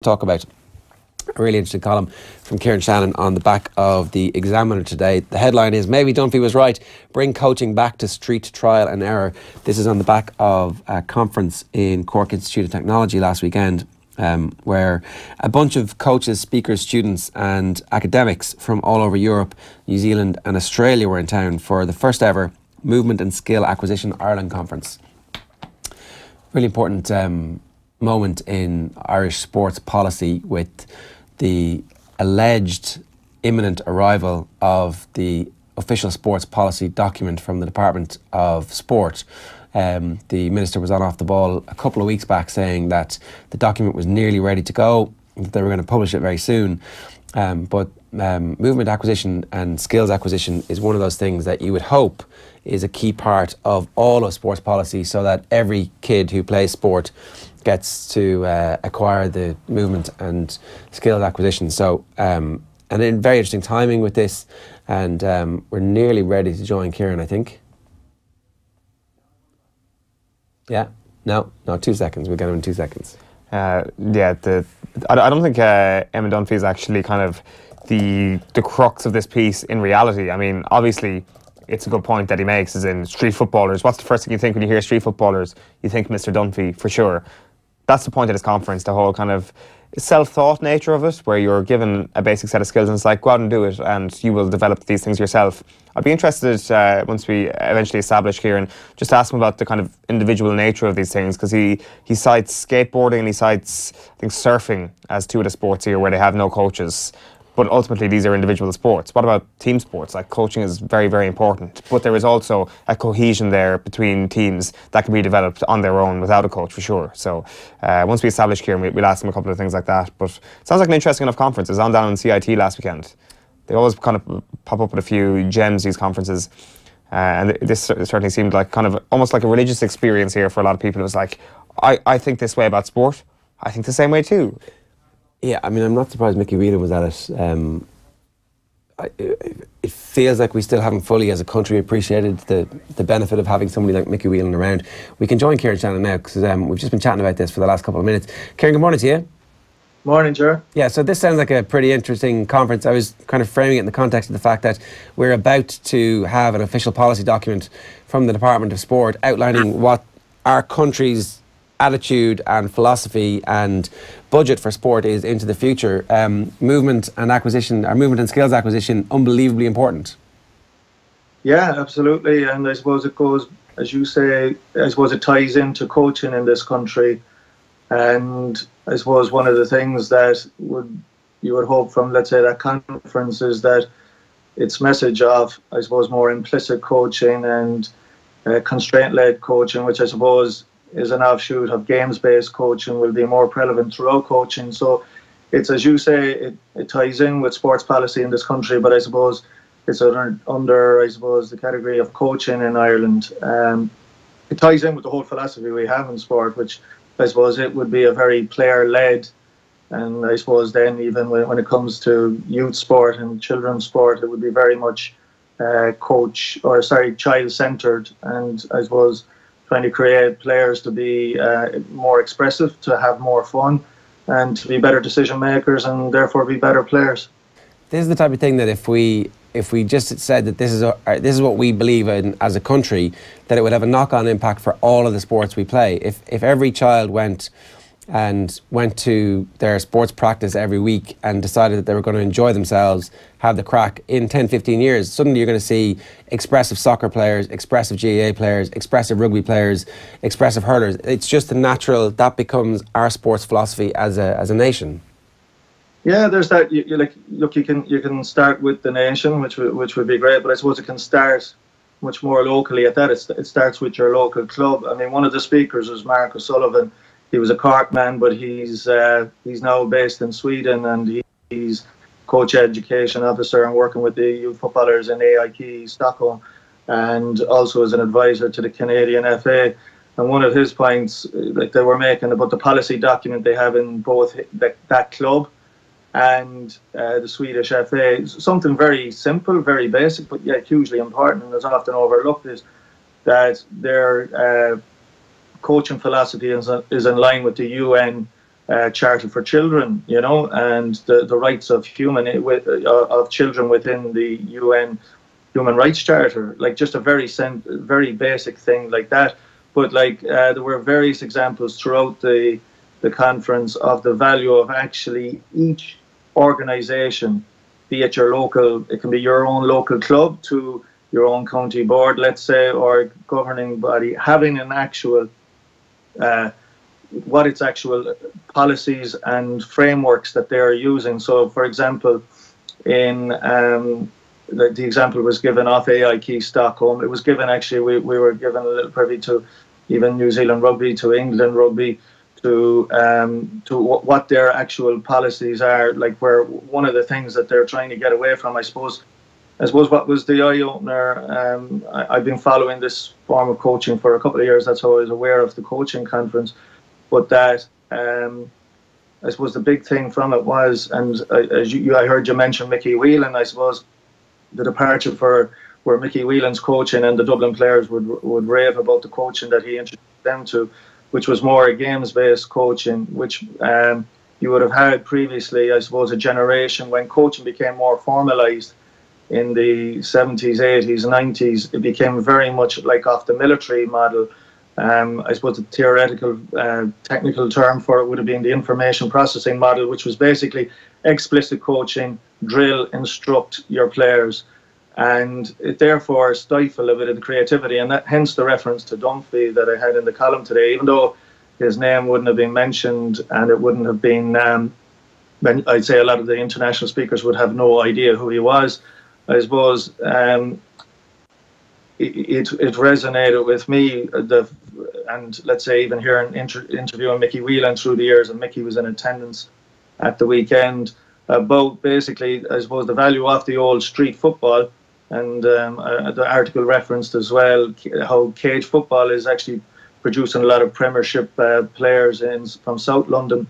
talk about a really interesting column from Keiran Shannon on the back of the Examiner today. The headline is, "Maybe Dunphy was right, bring coaching back to street trial and error." This is on the back of a conference in Cork Institute of Technology last weekend, where a bunch of coaches, speakers, students and academics from all over Europe, New Zealand and Australia were in town for the first ever Movement and Skill Acquisition Ireland conference. Really important moment in Irish sports policy, with the alleged imminent arrival of the official sports policy document from the Department of Sport. The Minister was on off the ball a couple of weeks back saying that the document was nearly ready to go, that they were going to publish it very soon. But movement acquisition and skills acquisition is one of those things that you would hope is a key part of all of sports policy, so that every kid who plays sport gets to acquire the movement and skills acquisition. So, and in very interesting timing with this, and we're nearly ready to join Keiran, I think. Yeah, no, 2 seconds. We'll get him in 2 seconds. I don't think Emma Dunphy is actually kind of the crux of this piece in reality. I mean, obviously, it's a good point that he makes, as in street footballers. What's the first thing you think when you hear street footballers? You think Mr. Dunphy, for sure. That's the point of this conference, the whole kind of self-taught nature of it, where you're given a basic set of skills and it's like, go out and do it and you will develop these things yourself. I'd be interested, once we eventually establish Keiran, just ask him about the kind of individual nature of these things, because he cites skateboarding and he cites, I think, surfing as two of the sports here where they have no coaches. But ultimately, these are individual sports. What about team sports? Like, coaching is very, very important. But there is also a cohesion there between teams that can be developed on their own without a coach, for sure. So once we establish Keiran, we'll ask him a couple of things like that. But it sounds like an interesting enough conference. It was on down in CIT last weekend. They always kind of pop up with a few gems, these conferences. And this certainly seemed like kind of almost like a religious experience here for a lot of people. It was like, I think this way about sport. I think the same way too. Yeah, I mean, I'm not surprised Mickey Whelan was at it. It feels like we still haven't fully, as a country, appreciated the benefit of having somebody like Mickey Whelan around. We can join Keiran Shannon now, because we've just been chatting about this for the last couple of minutes. Keiran, good morning to you. Morning, Ger. Yeah, so this sounds like a pretty interesting conference. I was kind of framing it in the context of the fact that we're about to have an official policy document from the Department of Sport outlining what our country's attitude and philosophy and budget for sport is into the future. Movement and acquisition, or movement and skills acquisition, unbelievably important. Yeah, absolutely. And I suppose it goes, as you say, I suppose it ties into coaching in this country. And I suppose one of the things that you would hope from, let's say, that conference is that its message of, I suppose, more implicit coaching and constraint-led coaching, which I suppose is an offshoot of games-based coaching, will be more prevalent throughout coaching. So it's, as you say, it ties in with sports policy in this country, but I suppose it's under I suppose, the category of coaching in Ireland. It ties in with the whole philosophy we have in sport, which I suppose it would be a very player-led, and I suppose then even when it comes to youth sport and children's sport, it would be very much child-centred, and I suppose trying to create players to be more expressive, to have more fun, and to be better decision makers, and therefore be better players. This is the type of thing that if we just said that this is what we believe in as a country, that it would have a knock-on impact for all of the sports we play. If every child went to their sports practice every week and decided that they were going to enjoy themselves, have the crack, in 10, 15 years, suddenly you're going to see expressive soccer players, expressive GAA players, expressive rugby players, expressive hurlers. It's just a natural, that becomes our sports philosophy as a nation. Yeah, there's that. You can start with the nation, which would be great, but I suppose it can start much more locally at that. It starts with your local club. I mean, one of the speakers was Mark O'Sullivan. He was a Cork man, but he's now based in Sweden, and he's coach education officer and working with the youth footballers in AIK Stockholm, and also as an advisor to the Canadian FA. And one of his points, like they were making about the policy document they have in both that club and the Swedish FA, something very simple, very basic, but yet hugely important, and is often overlooked, is that their coaching philosophy is in line with the UN Charter for Children, you know, and the rights of of children within the UN Human Rights Charter, like just a very basic thing like that. But like there were various examples throughout the conference of the value of actually each organisation, be it your local, it can be your own local club to your own county board, let's say, or governing body, having an actual what its actual policies and frameworks that they are using. So, for example, in the example was given off AIK Stockholm. It was given actually. We were given a little privy to even New Zealand Rugby, to England Rugby, to what their actual policies are. Like, where one of the things that they're trying to get away from, I suppose what was the eye opener. I've been following this form of coaching for a couple of years. That's how I was aware of the coaching conference. But that, I suppose the big thing from it was, and I heard you mention Mickey Whelan. I suppose the departure for where Mickey Whelan's coaching, and the Dublin players would rave about the coaching that he introduced them to, which was more a games-based coaching, which you would have had previously, I suppose, a generation when coaching became more formalised in the 70s, 80s, 90s. It became very much like off the military model. I suppose the theoretical, technical term for it would have been the information processing model, which was basically explicit coaching, drill, instruct your players, and it therefore stifled a bit of the creativity, and hence the reference to Dunphy that I had in the column today. Even though his name wouldn't have been mentioned, and it wouldn't have been, I'd say a lot of the international speakers would have no idea who he was. I suppose it resonated with me, and let's say even here in interviewing Mickey Whelan through the years, and Mickey was in attendance at the weekend, about basically, I suppose, the value of the old street football, and the article referenced as well how cage football is actually producing a lot of Premiership players from South London,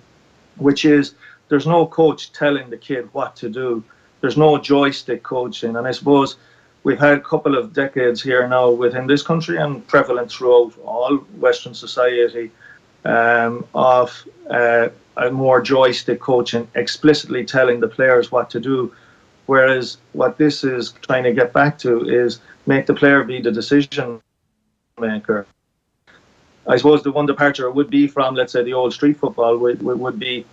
which is, there's no coach telling the kid what to do. There's no joystick coaching, and I suppose we've had a couple of decades here now within this country and prevalent throughout all Western society of a more joystick coaching, explicitly telling the players what to do. Whereas what this is trying to get back to is make the player be the decision maker. I suppose the one departure would be from, let's say, the old street football would be,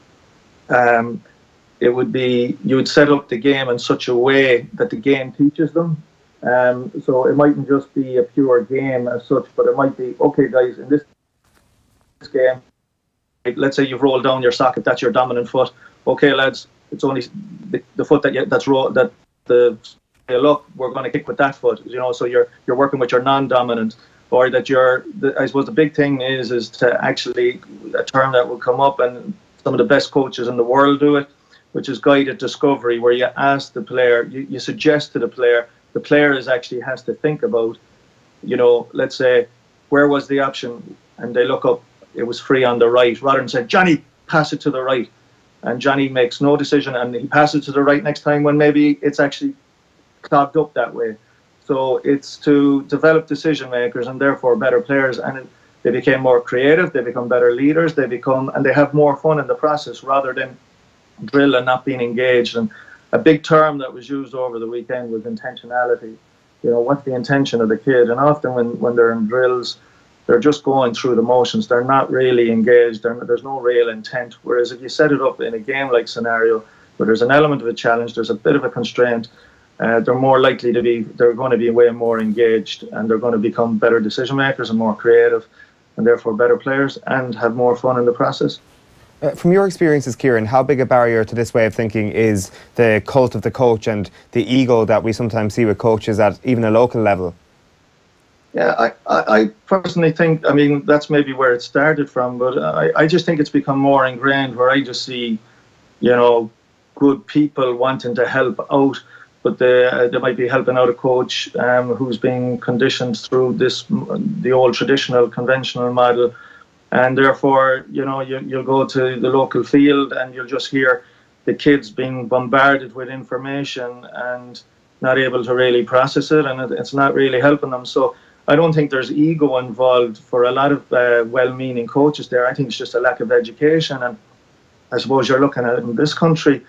it would be, you would set up the game in such a way that the game teaches them. So it mightn't just be a pure game as such, but it might be, okay guys, in this game, let's say you've rolled down your sock, if that's your dominant foot. Okay lads, it's only the foot look, we're going to kick with that foot, you know, so you're working with your non-dominant, or that I suppose the big thing is to actually, a term that will come up, and some of the best coaches in the world do it, which is guided discovery, where you ask the player, you suggest to the player is actually has to think about, you know, let's say, where was the option? And they look up, it was free on the right, rather than say, Johnny, pass it to the right. And Johnny makes no decision, and he passes it to the right next time when maybe it's actually clogged up that way. So it's to develop decision makers and therefore better players, and they became more creative, they become better leaders, and they have more fun in the process rather than drill and not being engaged. And a big term that was used over the weekend was intentionality. You know, what's the intention of the kid? And often when they're in drills, they're just going through the motions. They're not really engaged. There's no real intent. Whereas if you set it up in a game-like scenario where there's an element of a challenge, there's a bit of a constraint, they're more likely to be, they're going to be way more engaged, and they're going to become better decision makers and more creative, and therefore better players, and have more fun in the process. From your experiences, Keiran, how big a barrier to this way of thinking is the cult of the coach and the ego that we sometimes see with coaches at even a local level? Yeah, I personally think, I mean, that's maybe where it started from, but I just think it's become more ingrained, where I just see, you know, good people wanting to help out, but they might be helping out a coach who's being conditioned through the old traditional, conventional model. And therefore, you know, you'll go to the local field and you'll just hear the kids being bombarded with information and not able to really process it, and it's not really helping them. So I don't think there's ego involved for a lot of well-meaning coaches there. I think it's just a lack of education. And I suppose you're looking at in this country.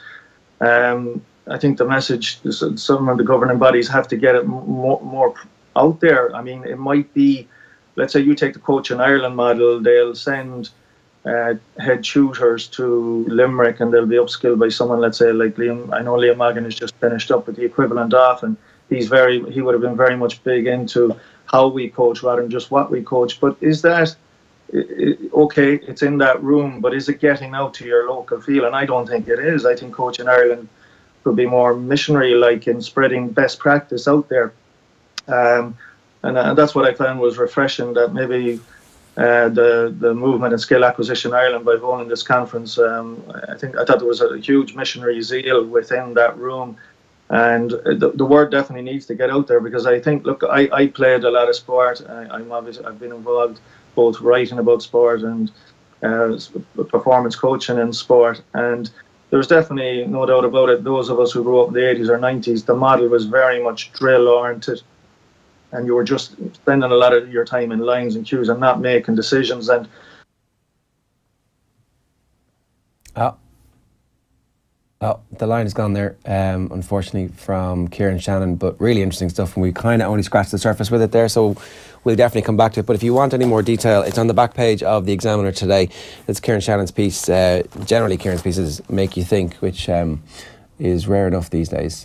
I think the message, some of the governing bodies have to get it more out there. I mean, it might be, let's say you take the Coach in Ireland model, they'll send head tutors to Limerick and they'll be upskilled by someone, let's say like Liam. I know Liam Magan has just finished up with the equivalent off, and he would have been very much big into how we coach rather than just what we coach. But is that okay? It's in that room, but is it getting out to your local field? And I don't think it is. I think Coach in Ireland could be more missionary-like in spreading best practice out there. And that's what I found was refreshing, that maybe the movement in skill acquisition Ireland by holding this conference. I thought there was a huge missionary zeal within that room, and the word definitely needs to get out there, because I think, look, I played a lot of sport. I've been involved both writing about sport and performance coaching in sport, and there's definitely no doubt about it. Those of us who grew up in the 80s or 90s, the model was very much drill oriented, and you were just spending a lot of your time in lines and cues and not making decisions. And the line has gone there, unfortunately, from Keiran Shannon, but really interesting stuff, and we kind of only scratched the surface with it there, so we'll definitely come back to it. But if you want any more detail, it's on the back page of the Examiner today. It's Keiran Shannon's piece. Generally, Keiran's pieces make you think, which is rare enough these days.